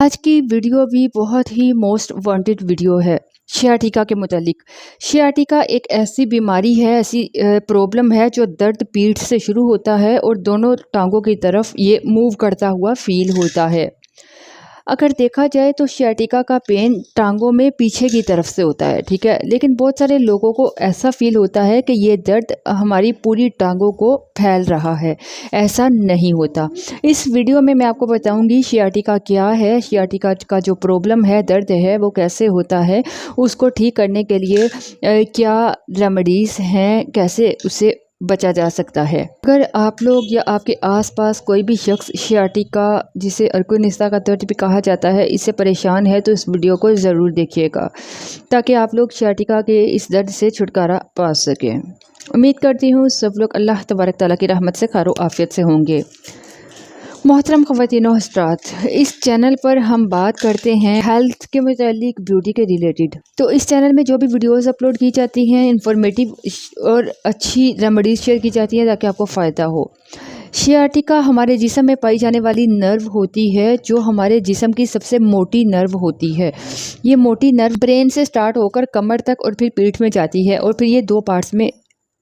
आज की वीडियो भी बहुत ही मोस्ट वांटेड वीडियो है शियाटिका के मुतालिक। शियाटिका एक ऐसी बीमारी है, ऐसी प्रॉब्लम है जो दर्द पीठ से शुरू होता है और दोनों टांगों की तरफ ये मूव करता हुआ फील होता है। अगर देखा जाए तो शियाटिका का पेन टांगों में पीछे की तरफ से होता है, ठीक है, लेकिन बहुत सारे लोगों को ऐसा फील होता है कि ये दर्द हमारी पूरी टांगों को फैल रहा है। ऐसा नहीं होता। इस वीडियो में मैं आपको बताऊंगी शियाटिका क्या है, शियाटिका का जो प्रॉब्लम है, दर्द है, वो कैसे होता है, उसको ठीक करने के लिए क्या रेमेडीज़ हैं, कैसे उसे बचा जा सकता है। अगर आप लोग या आपके आसपास कोई भी शख्स शियाटिका, जिसे अर्कुनिस्ता का दर्द भी कहा जाता है, इससे परेशान है तो इस वीडियो को ज़रूर देखिएगा ताकि आप लोग शियाटिका के इस दर्द से छुटकारा पा सकें। उम्मीद करती हूँ सब लोग अल्लाह तबारक ताला की रहमत से खैर आफियत से होंगे। मोहतरम ख़वातीन व हज़रात, इस चैनल पर हम बात करते हैं हेल्थ के मुतालिक, ब्यूटी के रिलेटेड। तो इस चैनल में जो भी वीडियोस अपलोड की जाती हैं इंफॉर्मेटिव और अच्छी रेमेडीज़ शेयर की जाती हैं ताकि आपको फ़ायदा हो। शियाटिका हमारे जिस्म में पाई जाने वाली नर्व होती है जो हमारे जिस्म की सबसे मोटी नर्व होती है। ये मोटी नर्व ब्रेन से स्टार्ट होकर कमर तक और फिर पीठ में जाती है और फिर ये दो पार्ट्स में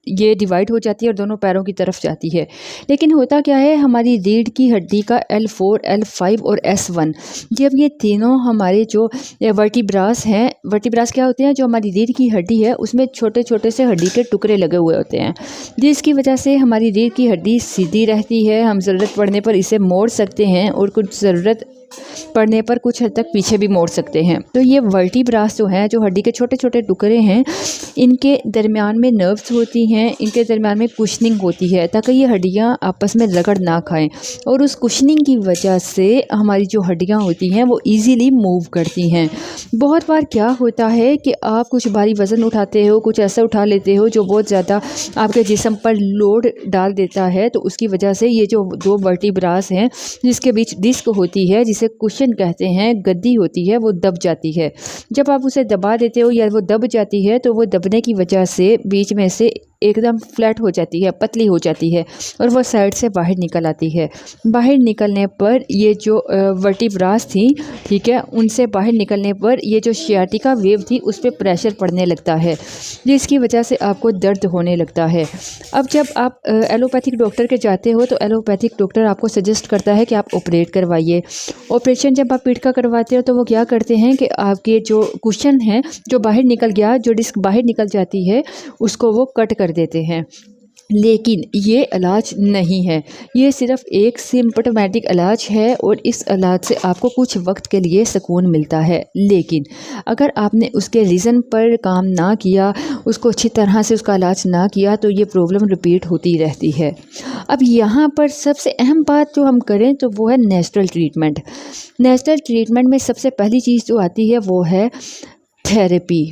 ये डिवाइड हो जाती है और दोनों पैरों की तरफ जाती है। लेकिन होता क्या है, हमारी रीढ़ की हड्डी का L4, L5 और S1, जब ये तीनों हमारे जो वर्टिब्रास हैं, वर्टिब्रास क्या होते हैं, जो हमारी रीढ़ की हड्डी है उसमें छोटे छोटे से हड्डी के टुकड़े लगे हुए होते हैं, जिसकी वजह से हमारी रीढ़ की हड्डी सीधी रहती है। हम ज़रूरत पड़ने पर इसे मोड़ सकते हैं और कुछ ज़रूरत पड़ने पर कुछ हद तक पीछे भी मोड़ सकते हैं। तो ये वर्टिब्रास जो हैं, जो हड्डी के छोटे छोटे टुकड़े हैं, इनके दरमियान में नर्व्स होती हैं, इनके दरमियान में कुशनिंग होती है ताकि ये हड्डियाँ आपस में रगड़ ना खाएं, और उस कुशनिंग की वजह से हमारी जो हड्डियाँ होती हैं वो इजीली मूव करती हैं। बहुत बार क्या होता है कि आप कुछ भारी वज़न उठाते हो, कुछ ऐसा उठा लेते हो जो बहुत ज़्यादा आपके जिस्म पर लोड डाल देता है, तो उसकी वजह से ये जो दो वर्टिब्रास हैं जिसके बीच डिस्क होती है, जिसे कुशन कहते हैं, गद्दी होती है, वो दब जाती है। जब आप उसे दबा देते हो या वो दब जाती है तो वो दबने की वजह से बीच में से एकदम फ्लैट हो जाती है, पतली हो जाती है और वो साइड से बाहर निकल आती है। बाहर निकलने पर ये जो वर्टिब्रास थी, ठीक है, उनसे बाहर निकलने पर ये जो शियाटिका वेव थी उस पर प्रेशर पड़ने लगता है, जिसकी वजह से आपको दर्द होने लगता है। अब जब आप एलोपैथिक डॉक्टर के जाते हो तो एलोपैथिक डॉक्टर आपको सजेस्ट करता है कि आप ऑपरेट करवाइए। ऑपरेशन जब आप पीठ का करवाते हो तो वो क्या करते हैं कि आपके जो कुशन है, जो बाहर निकल गया, जो डिस्क बाहर निकल जाती है, उसको वो कट कर देते हैं। लेकिन ये इलाज नहीं है, ये सिर्फ एक सिम्पटोमेटिक इलाज है और इस इलाज से आपको कुछ वक्त के लिए सुकून मिलता है। लेकिन अगर आपने उसके रीज़न पर काम ना किया, उसको अच्छी तरह से उसका इलाज ना किया, तो ये प्रॉब्लम रिपीट होती रहती है। अब यहाँ पर सबसे अहम बात जो हम करें तो वो है नेचुरल ट्रीटमेंट। नेचुरल ट्रीटमेंट में सबसे पहली चीज़ जो आती है वो है थेरेपी।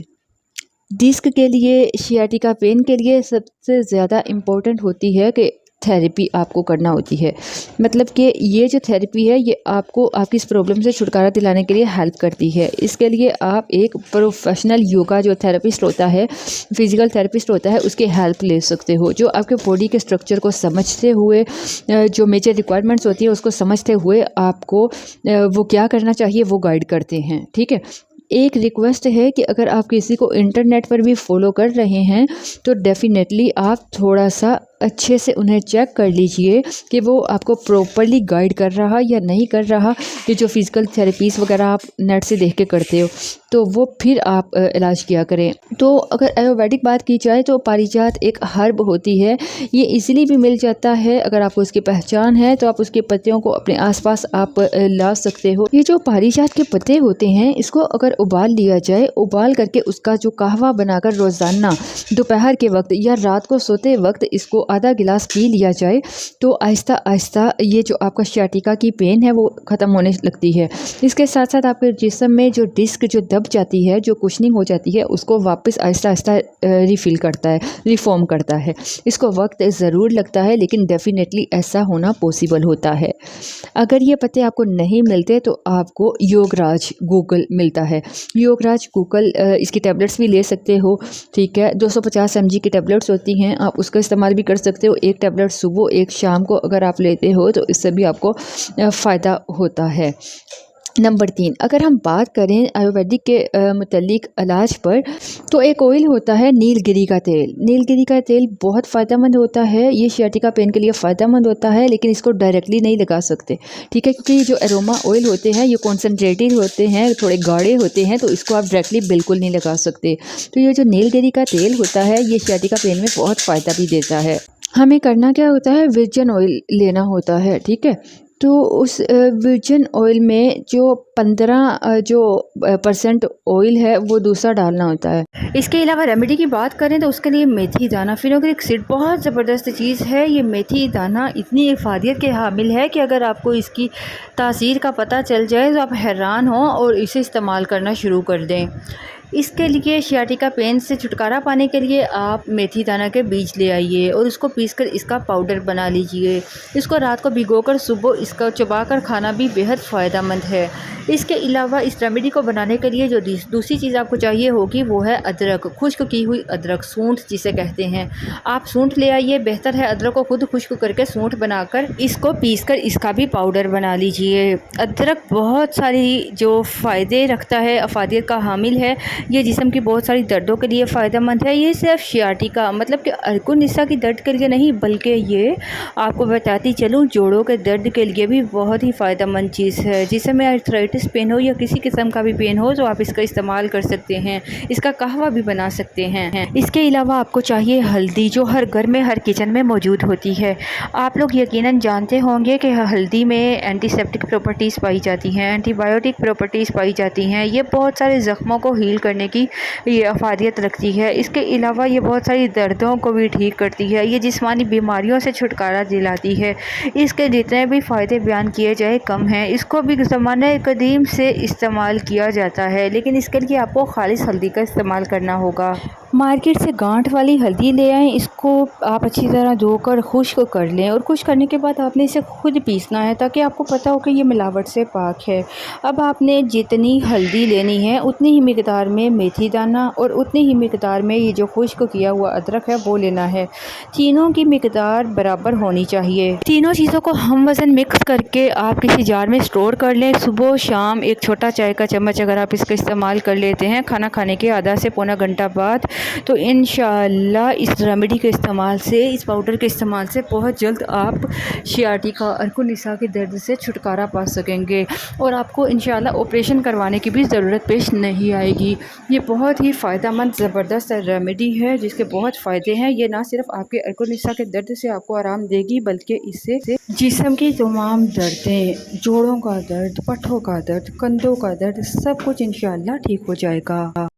डिस्क के लिए, शियाटिका पेन के लिए सबसे ज़्यादा इम्पोर्टेंट होती है कि थेरेपी आपको करना होती है। मतलब कि ये जो थेरेपी है ये आपको आपकी इस प्रॉब्लम से छुटकारा दिलाने के लिए हेल्प करती है। इसके लिए आप एक प्रोफेशनल योगा जो थेरेपिस्ट होता है, फिज़िकल थेरेपिस्ट होता है, उसकी हेल्प ले सकते हो, जो आपके बॉडी के स्ट्रक्चर को समझते हुए, जो मेजर रिक्वायरमेंट्स होती है उसको समझते हुए आपको वो क्या करना चाहिए वो गाइड करते हैं, ठीक है। एक रिक्वेस्ट है कि अगर आप किसी को इंटरनेट पर भी फॉलो कर रहे हैं तो डेफ़िनेटली आप थोड़ा सा अच्छे से उन्हें चेक कर लीजिए कि वो आपको प्रॉपरली गाइड कर रहा या नहीं कर रहा। ये जो फिज़िकल थेरेपीज़ वगैरह आप नेट से देख के करते हो तो वो फिर आप इलाज किया करें। तो अगर आयुर्वेदिक बात की जाए तो पारिजात एक हर्ब होती है, ये इजीली भी मिल जाता है। अगर आपको उसकी पहचान है तो आप उसके पत्तियों को अपने आसपास आप ला सकते हो। ये जो पारिजात के पत्ते होते हैं, इसको अगर उबाल लिया जाए, उबाल करके उसका जो कहवा बनाकर रोज़ाना दोपहर के वक्त या रात को सोते वक्त इसको आधा गिलास पी लिया जाए तो आहिस्ता आहिस्ता ये जो आपका शियाटिका की पेन है वो ख़त्म होने लगती है। इसके साथ साथ आपके जिस्म में जो डिस्क जो दब जाती है, जो कुशनिंग हो जाती है, उसको वापस आहिस्ता आहिस्ता रिफ़िल करता है, रिफॉर्म करता है। इसको वक्त ज़रूर लगता है लेकिन डेफ़िनेटली ऐसा होना पॉसिबल होता है। अगर ये पत्ते आपको नहीं मिलते तो आपको योगराज गूगल मिलता है। योगराज गूगल इसकी टैबलेट्स भी ले सकते हो, ठीक है। 250 mg की टैबलेट्स होती हैं, आप उसका इस्तेमाल भी कर सकते हो। एक टैबलेट सुबह, एक शाम को अगर आप लेते हो तो इससे भी आपको फ़ायदा होता है। नंबर 3, अगर हम बात करें आयुर्वेदिक के मुतल्लिक इलाज पर, तो एक ऑयल होता है नीलगिरी का तेल। नीलगिरी का तेल बहुत फ़ायदेमंद होता है, ये सियाटिका पेन के लिए फ़ायदेमंद होता है, लेकिन इसको डायरेक्टली नहीं लगा सकते, ठीक है, क्योंकि ये जो एरोमा ऑयल होते हैं ये कॉन्सनट्रेटेड होते हैं, थोड़े गाढ़े होते हैं, तो इसको आप डायरेक्टली बिल्कुल नहीं लगा सकते। तो ये जो नीलगिरी का तेल होता है ये सियाटिका पेन में बहुत फ़ायदा भी देता है। हमें करना क्या होता है, वर्जिन ऑयल लेना होता है, ठीक है। तो उस वर्जिन ऑयल में जो 15 जो परसेंट ऑयल है वो दूसरा डालना होता है। इसके अलावा रेमेडी की बात करें तो उसके लिए मेथी दाना, फिनोग्रिक सीड बहुत ज़बरदस्त चीज़ है। ये मेथी दाना इतनी इफ़ादियत के हामिल है कि अगर आपको इसकी तासीर का पता चल जाए तो आप हैरान हों और इसे इस्तेमाल करना शुरू कर दें। इसके लिए सियाटिका पेन से छुटकारा पाने के लिए आप मेथी दाना के बीज ले आइए और उसको पीसकर इसका पाउडर बना लीजिए। इसको रात को भिगोकर सुबह इसका चबाकर खाना भी बेहद फ़ायदेमंद है। इसके अलावा इस रेमेडी को बनाने के लिए जो दूसरी चीज़ आपको चाहिए होगी वो है अदरक, खुश्क की हुई अदरक, सूंठ जिसे कहते हैं। आप सूंठ ले आइए, बेहतर है अदरक को खुद खुश्क करके सूंठ बनाकर इसको पीसकर इसका भी पाउडर बना लीजिए। अदरक बहुत सारी जो फ़ायदे रखता है, अफादियत का हामिल है। ये जिस्म की बहुत सारी दर्दों के लिए फ़ायदेमंद है। ये सिर्फ सियाटिका मतलब कि अर्कुनिसा की दर्द के लिए नहीं, बल्कि ये आपको बताती चलूँ जोड़ों के दर्द के लिए भी बहुत ही फ़ायदेमंद चीज़ है। जिसमें आर्थराइटिस पेन हो या किसी किस्म का भी पेन हो तो आप इसका इस्तेमाल कर सकते हैं। इसका कहवा भी बना सकते हैं। इसके अलावा आपको चाहिए हल्दी, जो हर घर में हर किचन में मौजूद होती है। आप लोग यकीनन जानते होंगे कि हल्दी में एंटीसेप्टिक प्रॉपर्टीज़ पाई जाती हैं, एंटीबायोटिक प्रॉपर्टीज़ पाई जाती हैं। ये बहुत सारे ज़ख्मों को हील करने की ये अफादियत रखती है। इसके अलावा ये बहुत सारी दर्दों को भी ठीक करती है। ये जिस्मानी बीमारियों से छुटकारा दिलाती है। इसके जितने भी फ़ायदे बयान किए जाए कम हैं। इसको भी ज़माने कदीम से इस्तेमाल किया जाता है, लेकिन इसके लिए आपको खालिस हल्दी का इस्तेमाल करना होगा। मार्केट से गांठ वाली हल्दी ले आएँ, इसको आप अच्छी तरह धोकर खुश्क कर लें और खुश्क करने के बाद आपने इसे खुद पीसना है ताकि आपको पता हो कि ये मिलावट से पाक है। अब आपने जितनी हल्दी लेनी है उतनी ही मिकदार में मेथी दाना और उतनी ही मिकदार में ये जो खुश्क किया हुआ अदरक है वो लेना है। तीनों की मिकदार बराबर होनी चाहिए। तीनों चीज़ों को हम वज़न मिक्स करके आप किसी जार में स्टोर कर लें। सुबह शाम एक छोटा चाय का चम्मच अगर आप इसका इस्तेमाल कर लेते हैं खाना खाने के आधा से पौना घंटा बाद, तो इंशाअल्लाह इस रेमेडी के इस्तेमाल से, इस पाउडर के इस्तेमाल से बहुत जल्द आप सियाटिका अर्कुनिसा के दर्द से छुटकारा पा सकेंगे और आपको इंशाअल्लाह ऑपरेशन करवाने की भी ज़रूरत पेश नहीं आएगी। ये बहुत ही फ़ायदेमंद ज़बरदस्त रेमेडी है जिसके बहुत फ़ायदे हैं। ये ना सिर्फ आपके अर्कुनिसा के दर्द से आपको आराम देगी, बल्कि इससे जिस्म की तमाम दर्दें, जोड़ों का दर्द, पट्ठों का दर्द, कंधों का दर्द, सब कुछ इंशाअल्लाह ठीक हो जाएगा।